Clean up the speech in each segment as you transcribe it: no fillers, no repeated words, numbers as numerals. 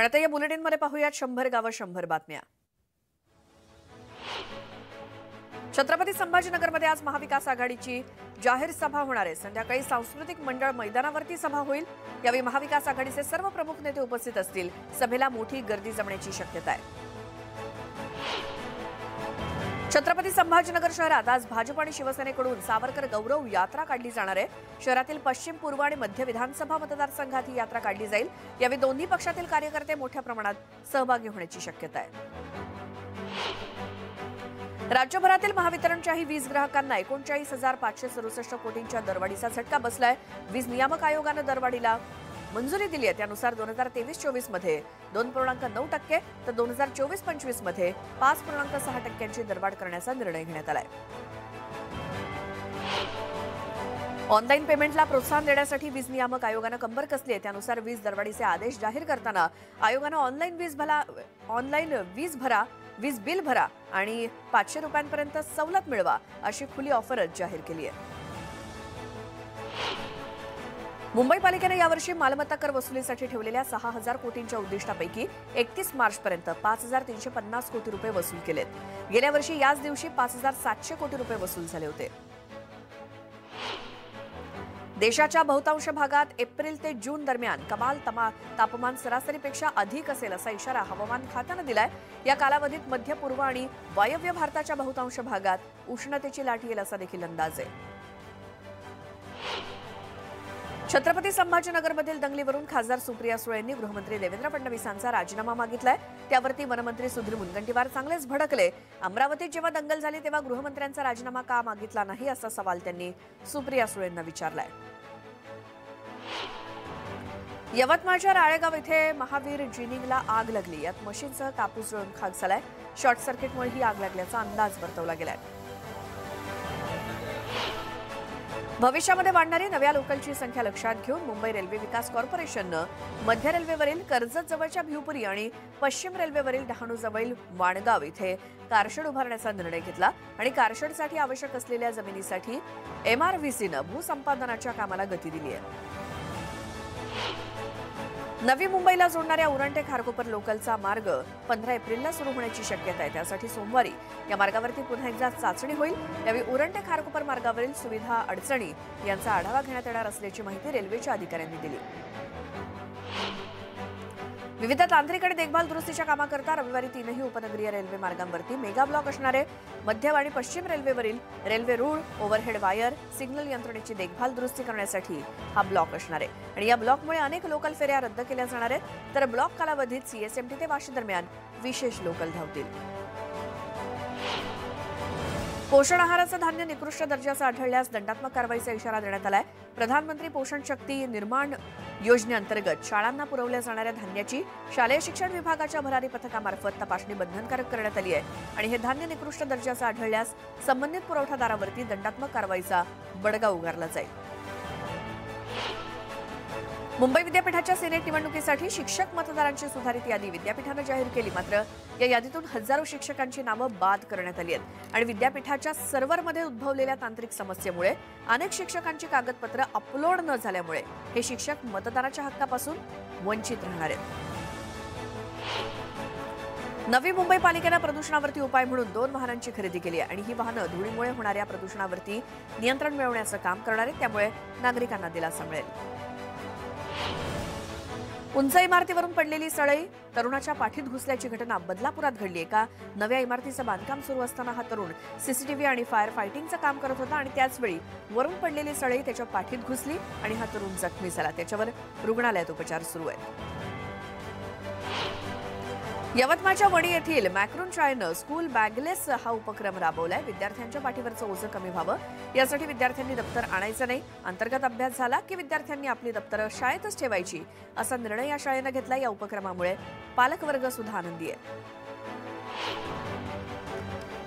आणि आता या बुलेटिनमध्ये पाहूयात 100 गावं 100 बातम्या। छत्रपती संभाजीनगरमध्ये आज महाविकास आघाडीची जाहीर सभा होणार आहे। संध्याकाळी सांस्कृतिक मंडळ मैदानावरती सभा होईल। यावेळी महाविकास आघाडीचे सर्व प्रमुख नेते उपस्थित असतील। सभेला मोठी गर्दी जमण्याची शक्यता आहे। छत्रपती संभाजीनगर शहरात आज भाजप आणि शिवसेनेकडून सावरकर गौरव यात्रा काढली जाणार आहे। शहरातील पश्चिम, पूर्व आणि मध्य विधानसभा मतदारसंघात ही यात्रा काढली जाईल। यावेळी दोन्ही पक्षातील कार्यकर्ते मोठ्या प्रमाणात सहभागी होण्याची शक्यता आहे। राज्यभरातील महावितरणच्याही वीज ग्राहकांना 39,567 कोटींच्या दरवाढीचा झटका बसलाय। वीज नियामक आयोगाने दरवाढीला मंजुरी दिली आहे। त्यानुसार 2023-24 मध्ये 2.9% तर 2024-25 मध्ये 5.6% दरवाढ करण्याचा निर्णय घेण्यात आलाय। ऑनलाईन पेमेंटला प्रोत्साहन देण्यासाठी वीज नियामक आयोगाने कंबर कसली आहे। त्यानुसार वीज दरवाढीचे आदेश जाहीर करताना आयोगाने ऑनलाईन वीज बिल भरा आणि 500 रुपयांपर्यंत सवलत मिळवा अशी खुली ऑफरच जाहीर केली आहे। मुंबई पालिकेने यावर्षी मालमत्ता कर वसुलीसाठी ठेवलेल्या 6,000 कोटींच्या उद्दिष्टापैकी 31 मार्चपर्यंत 5,350 कोटी रुपये वसूल केलेत। गेल्या वर्षी याच दिवशी 5,700 कोटी रुपये वसूल झाले होते। देशाच्या बहुतांश भागात एप्रिल ते जून दरम्यान कमाल तापमान सरासरीपेक्षा अधिक असेल असा इशारा हवामान खात्याने दिलाय। या कालावधीत मध्य, पूर्व आणि वायव्य भारताच्या बहुतांश भागात उष्णतेची लाट येईल असा देखील अंदाज आहे। छत्रपती संभाजीनगरमधील दंगलीवरून खासदार सुप्रिया सुळे यांनी गृहमंत्री देवेंद्र फडणवीसांचा राजीनामा मागितलाय। त्यावरती वनमंत्री सुधीर मुनगंटीवार चांगलेच भडकले। अमरावतीत जेव्हा दंगल झाली तेव्हा गृहमंत्र्यांचा राजीनामा का मागितला नाही असा सवाल त्यांनी सुप्रिया सुळे यांना विचारलाय। यवतमाळच्या राळेगाव इथे महावीर जिनिंगला आग लागली। यात मशीनसह कापूस जळून खाक झालाय। शॉर्ट सर्किटमुळे ही आग लागल्याचा अंदाज वर्तवला गेलाय। भविष्यामध्ये वाढणारी नव्या लोकलची संख्या लक्षात घेऊन मुंबई रेल्वे विकास कॉर्पोरेशननं मध्य रेल्वेवरील कर्जत जवळच्या भिवपुरी आणि पश्चिम रेल्वेवरील डहाणू जवळील वाणगाव इथे कारशेड उभारण्याचा निर्णय घेतला आणि कारशेडसाठी आवश्यक असलेल्या जमिनीसाठी MRVCनं भूसंपादनाच्या कामाला गती दिली आहे। नवी मुंबईला जोडणाऱ्या उरण खारकोपर लोकलचा मार्ग 15 एप्रिलला सुरू होण्याची शक्यता आहे। त्यासाठी सोमवारी या मार्गावरती पुन्हा एकदा चाचणी होईल। यावेळी उरण खारकोपर मार्गावरील सुविधा अडचणी यांचा आढावा घेण्यात येणार असल्याची माहिती रेल्वेच्या अधिकाऱ्यांनी दिली। विविध तांत्रिक आणि देखभाल दुरुस्तीच्या कामाकरता रविवारी 3ही उपनगरीय रेल्वे मार्गांवरती मेगा ब्लॉक असणार आहे। मध्य आणि पश्चिम रेल्वेवरील रेल्वे रूळ, ओव्हरहेड वायर, सिग्नल यंत्रणेची देखभाल दुरुस्ती करण्यासाठी हा ब्लॉक असणार आहे आणि या ब्लॉकमुळे अनेक लोकल फेऱ्या रद्द केल्या जाणार आहेत। तर ब्लॉक कालावधीत CSMT ते वाशी दरम्यान विशेष लोकल धावतील। पोषण आहाराचं धान्य निकृष्ट दर्जाचं आढळल्यास दंडात्मक कारवाईचा इशारा देण्यात आलाय। प्रधानमंत्री पोषण शक्ती निर्माण योजनेअंतर्गत शाळांना पुरवल्या जाणाऱ्या धान्याची शालेय शिक्षण विभागाच्या भरारी पथकामार्फत तपासणी बंधनकारक करण्यात आली आहे आणि हे धान्य निकृष्ट दर्जाचं आढळल्यास संबंधित पुरवठादारावरती दंडात्मक कारवाईचा बडगा उगारला जाईल। मुंबई विद्यापीठाच्या सिनेट निवडणुकीसाठी शिक्षक मतदारांची सुधारित यादी विद्यापीठाने जाहीर केली। मात्र या यादीतून हजारो शिक्षकांची नावं बाद करण्यात आली आहेत आणि विद्यापीठाच्या सर्व्हरमध्ये उद्भवलेल्या तांत्रिक समस्येमुळे अनेक शिक्षकांची कागदपत्र अपलोड न झाल्यामुळे हे शिक्षक मतदानाच्या हक्कापासून वंचित राहणार आहेत। नवी मुंबई पालिकेने प्रदूषणावरती उपाय म्हणून 2 वाहनांची खरेदी केली आहे आणि ही वाहनं धुळीमुळे होणाऱ्या प्रदूषणावरती नियंत्रण मिळवण्याचं काम करणार आहेत। त्यामुळे नागरिकांना दिलासा मिळेल। उंच इमारतीवरून पडलेली सळई तरुणाच्या पाठीत घुसल्याची घटना बदलापुरात घडली। एका नव्या इमारतीचं बांधकाम सुरू असताना हा तरुण CCTV आणि फायर फायटिंगचं काम करत होता आणि त्याचवेळी वरून पडलेली सळई त्याच्या पाठीत घुसली आणि हा तरुण जखमी झाला। त्याच्यावर रुग्णालयात उपचार सुरू आहेत। यवतमाळच्या वणी येथील मॅक्रोन शाळेनं स्कूल बॅगलेस हा उपक्रम राबवलाय। विद्यार्थ्यांच्या पाठीवरचं ओझं कमी व्हावं यासाठी विद्यार्थ्यांनी दप्तर आणायचं नाही। अंतर्गत अभ्यास झाला की विद्यार्थ्यांनी आपली दप्तरं शाळेतच ठेवायची असा निर्णय या शाळेनं घेतला। या उपक्रमामुळे पालकवर्ग सुद्धा आनंदी आहे।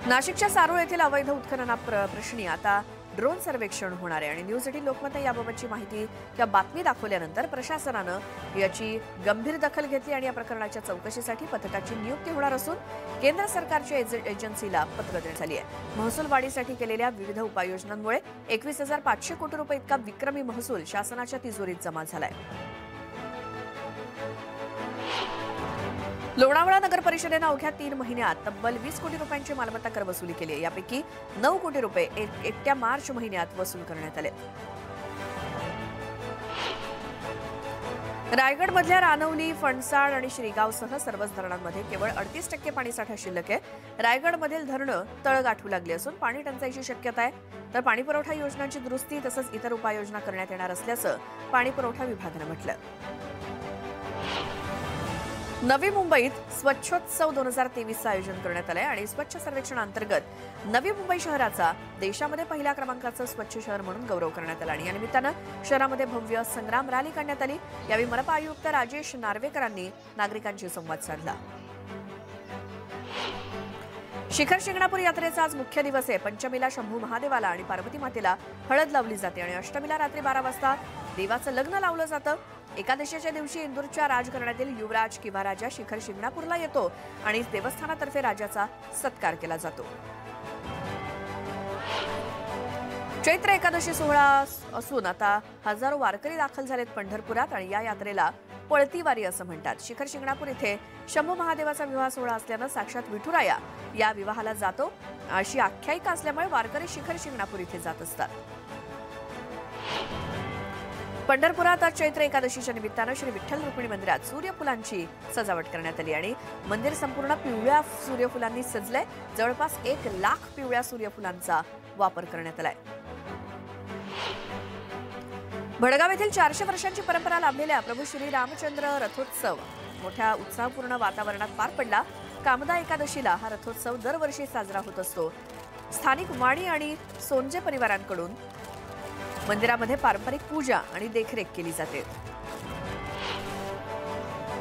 नाशिकच्या सारोळ येथील अवैध उत्खननाप्रश्नी आता ड्रोन सर्वेक्षण होणार आहे आणि न्यूज 18 लोकमत याबाबतची माहिती किंवा बातमी दाखवल्यानंतर प्रशासनानं याची गंभीर दखल घेतली आणि या प्रकरणाच्या चौकशीसाठी पथकाची नियुक्ती होणार असून केंद्र सरकारच्या एजन्सीला पत्र देण्यात आली आहे। महसूल वाढीसाठी केलेल्या विविध उपाययोजनांमुळे 21,500 कोटी रुपये इतका विक्रमी महसूल शासनाच्या तिजोरीत जमा झालाय। लोणावळा नगर परिषदेनं अवघ्या 3 महिन्यात तब्बल 20 कोटी रुपयांची मालमत्ता कर वसुली केली आहे. यापैकी 9 कोटी रुपये एकट्या मार्च महिन्यात वसूल करण्यात आले. रायगडमधल्या रानवली, फणसाड आणि श्रीगावसह सर्वच धरणांमध्ये केवळ 38% पाणीसाठा शिल्लक आहे. रायगडमधील धरणं तळ गाठू लागली असून पाणी टंचाईची शक्यता आहे. तर पाणीपुरवठा योजनांची दुरुस्ती तसंच इतर उपाययोजना करण्यात येणार असल्याचं पाणीपुरवठा विभागानं म्हटलं. नवी मुंबईत स्वच्छोत्सव 2023चं आयोजन करण्यात आलंय आणि स्वच्छ सर्वेक्षणाअंतर्गत नवी मुंबई शहराचा देशामध्ये पहिल्या क्रमांकाचं स्वच्छ शहर म्हणून गौरव करण्यात आला आणि या निमित्तानं शहरामध्ये भव्य संग्राम रॅली काढण्यात आली. यावेळी मनपा आयुक्त राजेश नार्वेकरांनी नागरिकांशी संवाद साधला. शिखर शिंगणापूर यात्रेचा आज मुख्य दिवस आहे. पंचमीला शंभू महादेवाला आणि पार्वती मातेला हळद लावली जाते आणि अष्टमीला रात्री 12 वाजता देवाचं लग्न लावलं जातं. एकादशीच्या दिवशी इंदूरच्या राजघराण्यातील युवराज किंवा राजा शिखर शिंगणापूरला येतो आणि देवस्थानातर्फे राजाचा सत्कार केला जातो. चैत्र एकादशी सोहळा असून आता हजारो वारकरी दाखल झालेत पंढरपुरात आणि या यात्रेला पळती वारी असं म्हणतात. शिखर शिंगणापूर इथे शंभू महादेवाचा विवाह सोहळा असल्यानं साक्षात विठुराया या विवाहाला जातो अशी आख्यायिका असल्यामुळे वारकरी शिखर शिंगणापूर इथे जात असतात. पंढरपुरात आज चैत्र एकादशीच्या निमित्तानं श्री विठ्ठल रुक्मिणी मंदिरात सूर्यफुलांची सजावट करण्यात आली आणि मंदिर संपूर्ण पिवळ्या सूर्यफुलांनी सजलंय. जवळपास 1 लाख पिवळ्या सूर्यफुलांचा वापर करण्यात आलाय. भडगाव येथील 400 वर्षांची परंपरा लाभलेल्या प्रभू श्री रामचंद्र रथोत्सव मोठ्या उत्साहपूर्ण वातावरणात पार पडला. कामदा एकादशीला हा रथोत्सव दरवर्षी साजरा होत असतो. स्थानिक वाणी आणि सोनजे परिवारांकडून मंदिरामध्ये पारंपरिक पूजा आणि देखरेख केली जाते.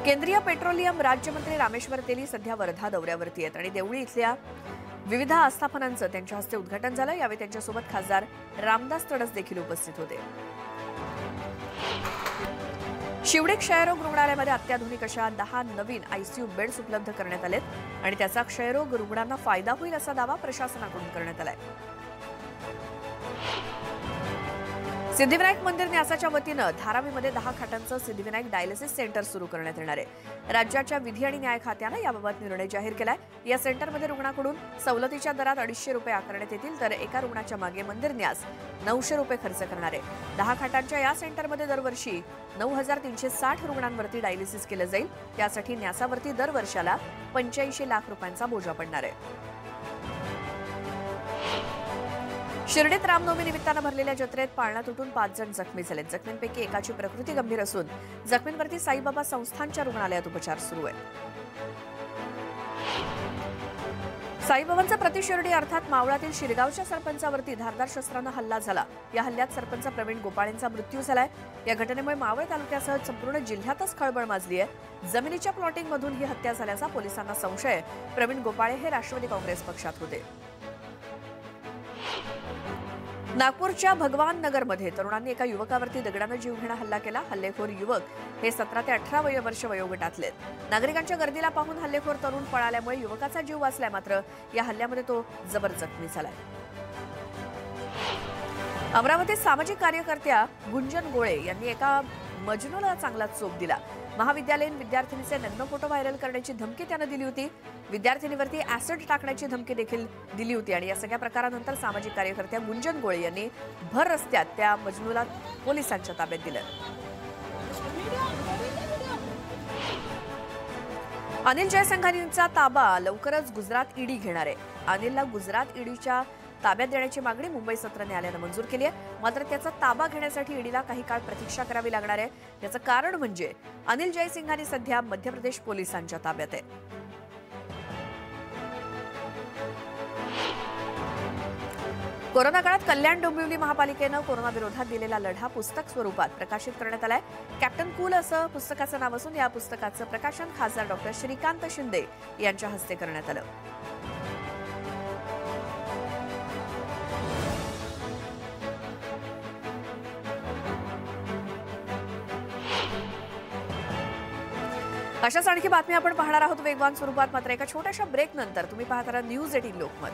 केंद्रीय पेट्रोलियम राज्यमंत्री रामेश्वर तेली सध्या वर्धा दौऱ्यावरती आहेत आणि देवळी इथल्या विविध आस्थापनांचं त्यांच्या हस्ते उद्घाटन झालं. यावेळी त्यांच्यासोबत खासदार रामदास तडस देखील उपस्थित होते. शिवडे क्षयरोग रुग्णालयामध्ये अत्याधुनिक अशा 10 नवीन आयसीयू बेड्स उपलब्ध करण्यात आलेत आणि त्याचा क्षयरोग रुग्णांना फायदा होईल असा दावा प्रशासनाकडून करण्यात आलाय. सिद्धिविनायक मंदिर न्यासाच्या वतीनं धारावीमध्ये 10 खाटांचं सिद्धिविनायक डायलिसिस सेंटर सुरू करण्यात येणार आहे. राज्याच्या विधी आणि न्याय खात्यानं याबाबत निर्णय जाहीर केलाय. या सेंटरमध्ये रुग्णाकडून सवलतीच्या दरात 250 रुपये आकारण्यात येतील तर एका रुग्णाच्या मागे मंदिर न्यास 900 रुपये खर्च करणार आहे. 10 खाटांच्या या सेंटरमध्ये दरवर्षी 9,360 रुग्णांवरती डायलिसिस केलं जाईल. त्यासाठी न्यासावरती दरवर्षाला 85 लाख रुपयांचा बोजा पडणार आहे. शिर्डीत रामनवमी निमित्तानं भरलेल्या जत्रेत पाळणा तुटून 5 जण जखमी झालेत. जखमींपैकी एकाची प्रकृती गंभीर असून जखमींवरती साईबाबा संस्थानच्या रुग्णालयात उपचार सुरू आहेत. साईबाबांचा प्रतिशिर्डी अर्थात मावळातील शिरगावच्या सरपंचावरती धारदार शस्त्रानं हल्ला झाला. या हल्ल्यात सरपंच प्रवीण गोपाळेंचा मृत्यू झालाय. या घटनेमुळे मावळ तालुक्यासह संपूर्ण जिल्ह्यातच खळबळ माजली आहे. जमिनीच्या प्लॉटिंगमधून ही हत्या झाल्याचा पोलिसांना संशय. प्रवीण गोपाळे हे राष्ट्रवादी काँग्रेस पक्षात होते. नागपूरच्या भगवान नगरमध्ये तरुणांनी एका युवकावरती दगडानं जीवघेणा हल्ला केला. हल्लेखोर युवक हे 17 ते 18 वर्ष वयोगटातले. नागरिकांच्या गर्दीला पाहून हल्लेखोर तरुण पळाल्यामुळे युवकाचा जीव वाचलाय. मात्र या हल्ल्यामध्ये तो जबर जखमी झालाय. अमरावतीत सामाजिक कार्यकर्त्या गुंजन गोळे यांनी एका मजनूला चांगला चोप दिला. महाविद्यालयीन विद्यार्थिनीचे नग्न फोटो व्हायरल करण्याची धमकी त्यानं दिली होती. विद्यार्थिनीवरती ऍसिड टाकण्याची धमकी देखील दिली होती आणि या सगळ्या प्रकारानंतर सामाजिक कार्यकर्त्या गुंजन गोळे यांनी भर रस्त्यात त्या मजनूला पोलिसांच्या ताब्यात दिलं. अनिल जयसंघानींचा ताबा लवकरच गुजरात ईडी घेणार आहे. अनिलला गुजरात ईडीच्या ताब्यात देण्याची मागणी मुंबई सत्र न्यायालयानं मंजूर केली आहे. मात्र त्याचा ताबा घेण्यासाठी ईडीला काही काळ प्रतीक्षा करावी लागणार आहे. याचं कारण म्हणजे अनिल जयसिंघानी सध्या मध्य प्रदेश पोलिसांच्या ताब्यात आहे. कोरोना काळात कल्याण डोंबिवली महापालिकेनं कोरोनाविरोधात दिलेला लढा पुस्तक स्वरूपात प्रकाशित करण्यात आलाय. कॅप्टन कूल असं पुस्तकाचं नाव असून या पुस्तकाचं प्रकाशन खासदार डॉक्टर श्रीकांत शिंदे यांच्या हस्ते करण्यात आलं. अशाच आणखी बातमी आपण पाहणार आहोत वेगवान स्वरूपात. मात्र एका छोट्याशा ब्रेक नंतर तुम्ही पाहत राहा न्यूज 18 लोकमत.